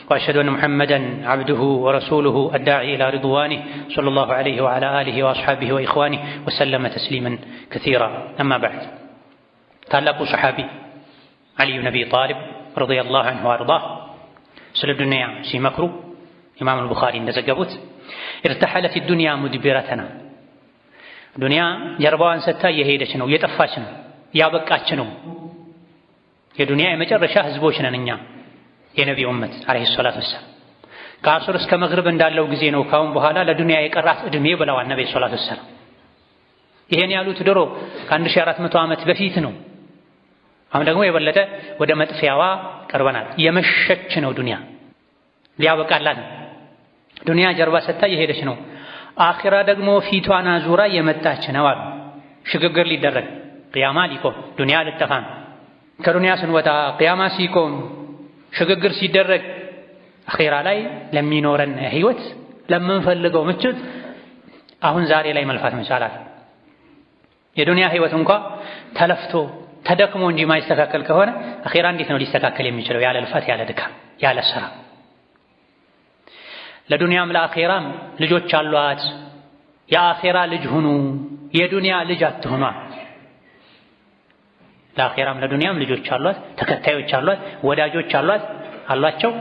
وأشهد أن محمدا عبده ورسوله الداعي إلى رضوانه صلى الله عليه وعلى آله وأصحابه وإخوانه وسلم تسليما كثيرا. أما بعد، ታላቁ ሰሓቢ ዓሊ ብን አቢ ጣሊብ ረዲየላሁ ዐንሁ ወአርዳህ ስለ ዱንያ ሲመክሩ ኢማም አልቡኻሪ እንደዘገቡት ኢርተሐለት ዱንያ ሙድቢረተና፣ ዱንያ ጀርባዋን ሰጥታ እየሄደች ነው፣ እየጠፋች ነው፣ እያበቃች ነው። የዱንያ የመጨረሻ ህዝቦች ነን እኛ የነቢዩ ኡመት ዓለይሂ ሰላቱ ወሰላም። ከአሱር እስከ መግሪብ እንዳለው ጊዜ ነው ካሁን በኋላ ለዱንያ የቀራት ዕድሜ ብለዋል ነቢዩ ሰላቱ ወሰላም። ይሄን ያሉት ድሮ ከ1400 ዓመት በፊት ነው። አሁን ደግሞ የበለጠ ወደ መጥፊያዋ ቀርበናል። የመሸች ነው ዱንያ፣ ሊያበቃላት ነው። ዱንያ ጀርባ ሰጥታ እየሄደች ነው። አኺራ ደግሞ ፊቷን አዙራ እየመጣች ነው አሉ። ሽግግር ሊደረግ ቅያማ ሊቆም ዱንያ ልጠፋ ነው። ከዱንያ ስንወጣ ቅያማ ሲቆም ሽግግር ሲደረግ አኺራ ላይ ለሚኖረን ህይወት ለምንፈልገው ምቾት አሁን ዛሬ ላይ መልፋት መቻላል። የዱንያ ህይወት እንኳ ተለፍቶ ተደክሞ እንጂ ማይስተካከል ከሆነ አኺራ እንዴት ነው ሊስተካከል የሚችለው? ያለ ልፋት፣ ያለ ድካም፣ ያለ ስራ። ለዱንያም ለአኺራም ልጆች አሏት። የአኺራ ልጅ ሁኑ፣ የዱንያ ልጅ አትሁኗ። ለአኺራም ለዱንያም ልጆች አሏት፣ ተከታዮች አሏት፣ ወዳጆች አሏቸው።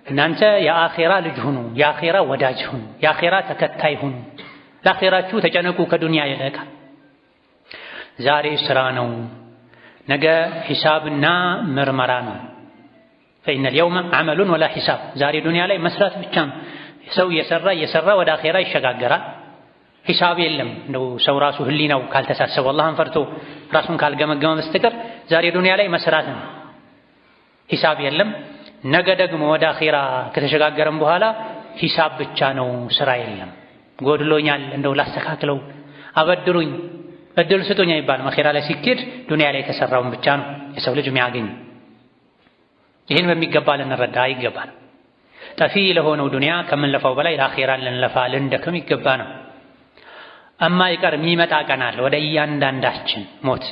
እናንተ የአኺራ ልጅ ሁኑ፣ የአኺራ ወዳጅ ሁኑ፣ የአኺራ ተከታይ ሁኑ። ለአኺራችሁ ተጨነቁ ከዱንያ ይልቅ። ዛሬ ስራ ነው፣ ነገ ሂሳብና ምርመራ ነው። ፈኢነ ልየውመ ዐመሉን ወላ ሂሳብ። ዛሬ ዱንያ ላይ መስራት ብቻ ነው። ሰው እየሰራ ወደ አኼራ ይሸጋገራል። ሂሳብ የለም። እንደው ሰው ራሱ ህሊናው ካልተሳሰበ አላህን ፈርቶ ራሱን ካልገመገመ በስተቀር ዛሬ ዱንያ ላይ መስራት ነው፣ ሂሳብ የለም። ነገ ደግሞ ወደ አኼራ ከተሸጋገረም በኋላ ሂሳብ ብቻ ነው፣ ስራ የለም። ጎድሎኛል፣ እንደው ላስተካክለው፣ አበድሩኝ፣ እድል ስጡኝ አይባልም። አኼራ ላይ ሲኬድ ዱንያ ላይ የተሰራውን ብቻ ነው የሰው ልጅ የሚያገኝ። ይህን በሚገባ ልንረዳ ይገባል። ጠፊ ለሆነው ዱንያ ከምንለፋው በላይ ለአኼራ ልንለፋ ልንደክም ይገባ ነው። እማ ይቀር የሚመጣ ቀን አለ፣ ወደ እያንዳንዳችን ሞት፣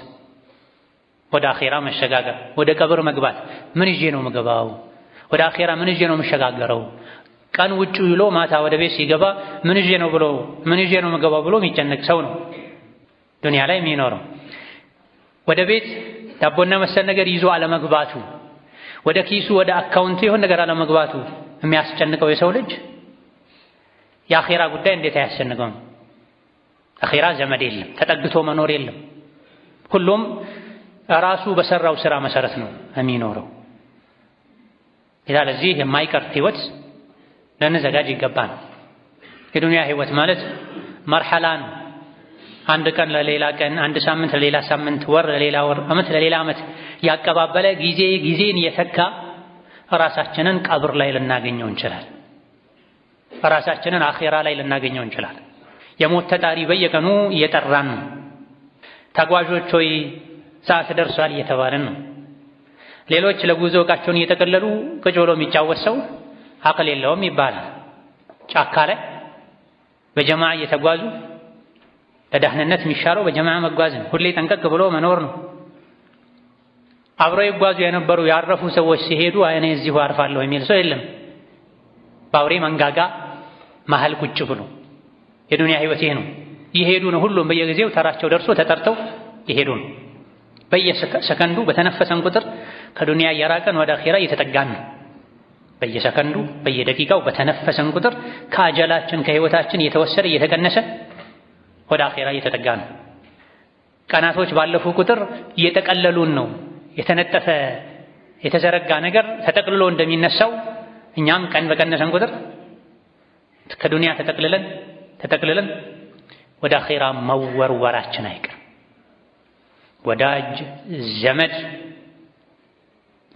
ወደ አኼራ መሸጋገር፣ ወደ ቀብር መግባት። ምን ይዤ ነው የምገባው? ወደ አኼራ ምን ይዤ ነው የምሸጋገረው? ቀን ውጭ ይሎ ማታ ወደ ቤት ሲገባ ምን ይዤ ነው የምገባው ብሎ የሚጨነቅ ሰው ነው ዱንያ ላይ የሚኖረው። ወደ ቤት ዳቦና መሰል ነገር ይዞ አለመግባቱ፣ ወደ ኪሱ ወደ አካውንቱ የሆነ ነገር አለመግባቱ የሚያስጨንቀው የሰው ልጅ የአኺራ ጉዳይ እንዴት አያስጨንቀውም? አኺራ ዘመድ የለም፣ ተጠግቶ መኖር የለም። ሁሉም ራሱ በሰራው ስራ መሰረት ነው የሚኖረው። ለዚህ የማይቀር ህይወት ልንዘጋጅ ይገባል። የዱንያ ህይወት ማለት መርሐላ ነው። አንድ ቀን ለሌላ ቀን፣ አንድ ሳምንት ለሌላ ሳምንት፣ ወር ለሌላ ወር፣ ዓመት ለሌላ ዓመት ያቀባበለ ጊዜን የተካ ራሳችንን ቀብር ላይ ልናገኘው እንችላለን። ራሳችንን አኺራ ላይ ልናገኘው እንችላለን። የሞት ተጣሪ በየቀኑ እየጠራን ነው። ተጓዦች ሆይ ሰዓት ደርሷል እየተባለን ነው። ሌሎች ለጉዞ ዕቃቸውን እየጠቀለሉ ቁጭ ብሎ የሚጫወት ሰው አቅል የለውም ይባላል። ጫካ ላይ በጀማዓ እየተጓዙ ለደህንነት የሚሻለው በጀማዓ መጓዝ ነው። ሁሌ ጠንቀቅ ብሎ መኖር ነው። አብረው ይጓዙ የነበሩ ያረፉ ሰዎች ሲሄዱ እኔ እዚሁ አርፋለሁ የሚል ሰው የለም። በአውሬ መንጋጋ መሀል ቁጭ ብሎ የዱንያ ህይወት ይሄ ነው። ይሄዱ ነው። ሁሉም በየጊዜው ተራቸው ደርሶ ተጠርተው ይሄዱ ነው። በየሰከንዱ በተነፈሰን ቁጥር ከዱንያ እየራቀን ወደ አኺራ እየተጠጋን ነው። በየሰከንዱ በየደቂቃው በተነፈሰን ቁጥር ከአጀላችን ከህይወታችን እየተወሰደ እየተቀነሰ ወደ አኺራ እየተጠጋን ነው። ቀናቶች ባለፉ ቁጥር እየተቀለሉን ነው። የተነጠፈ የተዘረጋ ነገር ተጠቅልሎ እንደሚነሳው እኛም ቀን በቀነሰን ቁጥር ከዱንያ ተጠቅልለን ወደ አኺራ መወርወራችን አይቀርም። ወዳጅ ዘመድ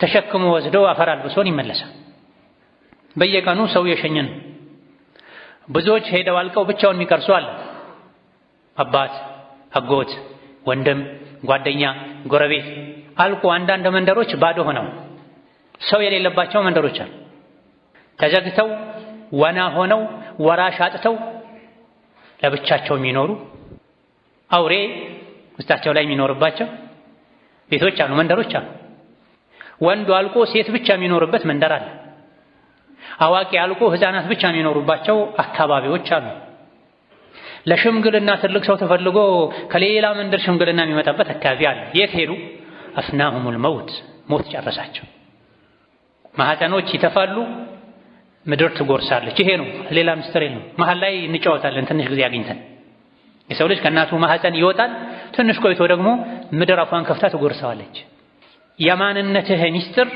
ተሸክሞ ወስዶ አፈር አልብሶን ይመለሳል። በየቀኑ ሰው የሸኘን ብዙዎች ሄደው አልቀው ብቻውን የሚቀርሱ አለ። አባት፣ አጎት፣ ወንድም፣ ጓደኛ፣ ጎረቤት አልቆ አንዳንድ መንደሮች ባዶ ሆነው ሰው የሌለባቸው መንደሮች አሉ። ተዘግተው ወና ሆነው ወራሽ አጥተው ለብቻቸው የሚኖሩ አውሬ ውስጣቸው ላይ የሚኖርባቸው ቤቶች አሉ፣ መንደሮች አሉ። ወንዱ አልቆ ሴት ብቻ የሚኖርበት መንደር አለ። አዋቂ አልቆ ህፃናት ብቻ የሚኖሩባቸው አካባቢዎች አሉ። ለሽምግልና ትልቅ ሰው ተፈልጎ ከሌላ መንደር ሽምግልና የሚመጣበት አካባቢ አለ። የት ሄዱ? አፍናሁሙል መውት፣ ሞት ጨረሳቸው። ማህፀኖች ይተፋሉ፣ ምድር ትጎርሳለች። ይሄ ነው፣ ሌላ ምስጢር የለም። መሀል ላይ እንጫወታለን ትንሽ ጊዜ አግኝተን። የሰው ልጅ ከእናቱ ማህፀን ይወጣል፣ ትንሽ ቆይቶ ደግሞ ምድር አፏን ከፍታ ትጎርሰዋለች። የማንነትህ ሚስጥር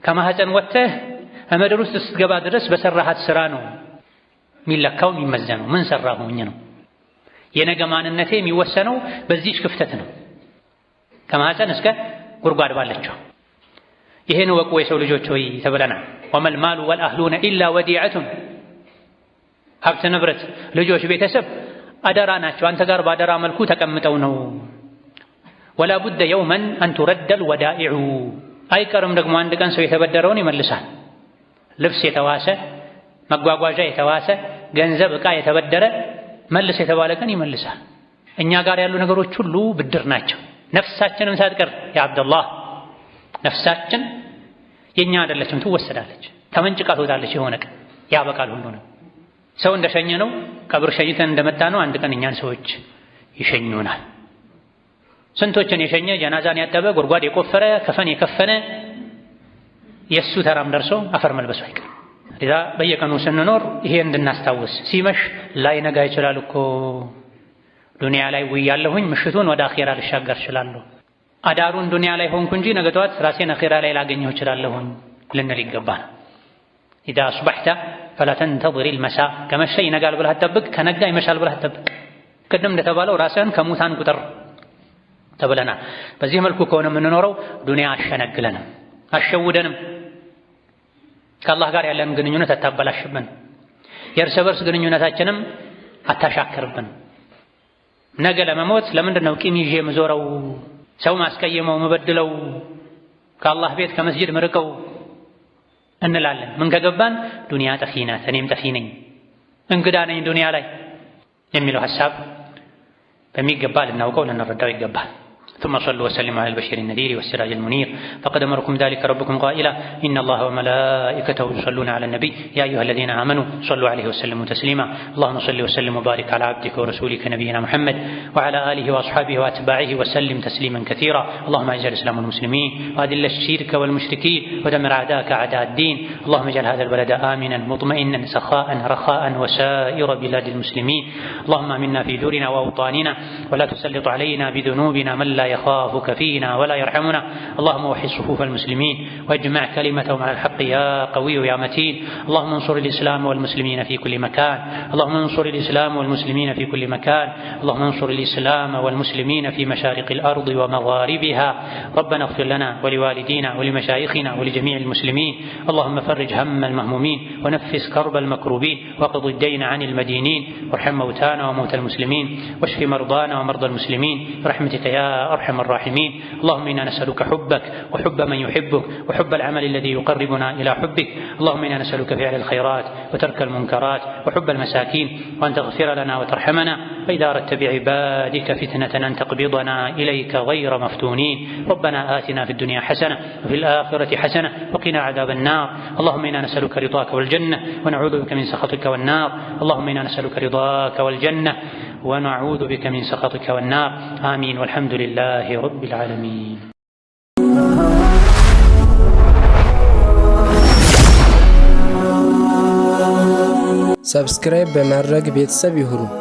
ከማህፀን ወጥተህ ምድር ውስጥ ስትገባ ድረስ በሰራሃት ስራ ነው የሚለካው የሚመዘነው። ምን ሰራሁኝ ነው። የነገ ማንነቴ የሚወሰነው በዚህ ክፍተት ነው፣ ከማህፀን እስከ ጉድጓድ ባለችው። ይሄን ወቁ የሰው ልጆች ሆይ ተብለናል። ወመል ማሉ ወልአህሉነ ኢላ ወዲዐቱን፣ ሀብት ንብረት፣ ልጆች፣ ቤተሰብ አደራ ናቸው። አንተ ጋር ባደራ መልኩ ተቀምጠው ነው። ወላ ቡደ የውመን አን ቱረደል ወዳኢዑ፣ አይቀርም ደግሞ አንድ ቀን ሰው የተበደረውን ይመልሳል። ልብስ የተዋሰ፣ መጓጓዣ የተዋሰ፣ ገንዘብ ዕቃ የተበደረ መልስ የተባለ ቀን ይመልሳል። እኛ ጋር ያሉ ነገሮች ሁሉ ብድር ናቸው። ነፍሳችንም ሳትቀር ያ አብደላህ ነፍሳችን የኛ አይደለችም፣ ትወሰዳለች፣ ተመንጭቃ ትወጣለች። የሆነ ቀን ያበቃል ሁሉ ነው። ሰው እንደሸኘ ነው፣ ቀብር ሸኝተን እንደመጣ ነው። አንድ ቀን እኛን ሰዎች ይሸኙናል። ስንቶችን የሸኘ ጀናዛን ያጠበ ጉድጓድ የቆፈረ ከፈን የከፈነ የእሱ ተራም ደርሶ አፈር መልበሱ አይቀርም። ለዛ በየቀኑ ስንኖር ይሄ እንድናስታውስ፣ ሲመሽ ላይነጋ ይችላል እኮ ዱንያ ላይ ውያለሁኝ፣ ምሽቱን ወደ አኺራ ልሻገር እችላለሁ። አዳሩን ዱንያ ላይ ሆንኩ እንጂ ነገ ጠዋት ራሴን አኺራ ላይ ላገኘው እችላለሁኝ ልንል ይገባል። ኢዛ አስበሕተ ፈላ ተንተظር ልመሳ፣ ከመሸ ይነጋል ብለህ አትጠብቅ፣ ከነጋ ይመሻል ብለህ አትጠብቅ። ቅድም እንደተባለው ራስህን ከሙታን ቁጥር ተብለናል። በዚህ መልኩ ከሆነ የምንኖረው ዱንያ አሸነግለንም አሸውደንም፣ ከአላህ ጋር ያለን ግንኙነት አታበላሽብን፣ የእርስ በርስ ግንኙነታችንም አታሻክርብን። ነገ ለመሞት ለምንድን ነው ቂም ይዤ የምዞረው? ሰው ማስቀየመው መበድለው፣ ከአላህ ቤት ከመስጂድ ምርቀው እንላለን። ምን ከገባን ዱንያ ጠፊ ናት፣ እኔም ጠፊ ነኝ፣ እንግዳ ነኝ ዱንያ ላይ የሚለው ሐሳብ በሚገባ ልናውቀው ልንረዳው ይገባል። ثم صلوا وسلموا على البشير النذير والسراج المنير، فقد أمركم ذلك ربكم قائلا: إن الله وملائكته يصلون على النبي يا أيها الذين آمنوا صلوا عليه وسلموا تسليما. اللهم صل وسلم وبارك على عبدك ورسولك نبينا محمد وعلى آله وأصحابه وأتباعه وسلم تسليما كثيرا. اللهم أعز الإسلام والمسلمين وأذل الشرك والمشركين ودمر أعداءك أعداء الدين. اللهم اجعل هذا البلد آمنا مطمئنا سخاء رخاء وسائر بلاد المسلمين. اللهم آمنا في دورنا وأوطاننا ولا تسلط علينا بذنوبنا من لا يخافك فينا ولا يرحمنا. اللهم وحد صفوف المسلمين واجمع كلمتهم على الحق يا قوي يا متين. اللهم انصر الإسلام والمسلمين في كل مكان. اللهم انصر الإسلام والمسلمين في كل مكان. اللهم انصر الإسلام والمسلمين في مشارق الأرض ومغاربها. ربنا اغفر لنا ولوالدينا ولمشايخنا ولجميع المسلمين. اللهم فرج هم المهمومين ونفس كرب المكروبين واقض الدين عن المدينين وارحم موتانا وموتى المسلمين واشف مرضانا ومرضى المسلمين برحمتك يا أرحم الراحمين. اللهم إنا نسألك حبك وحب من يحبك وحب العمل الذي يقربنا إلى حبك. اللهم إنا نسألك فعل الخيرات وترك المنكرات وحب المساكين وأن تغفر لنا وترحمنا، فإذا أردت بعبادك فتنة أن تقبضنا إليك غير مفتونين. ربنا آتنا في الدنيا حسنة وفي الآخرة حسنة وقنا عذاب النار. اللهم إنا نسألك رضاك والجنة ونعوذ بك من سخطك والنار. اللهم إنا نسألك رضاك والجنة ونعوذ بك من سخطك والنار. آمين والحمد لله رب العالمين. ሰብስክራይብ በማድረግ ቤተሰብ ይሁኑ።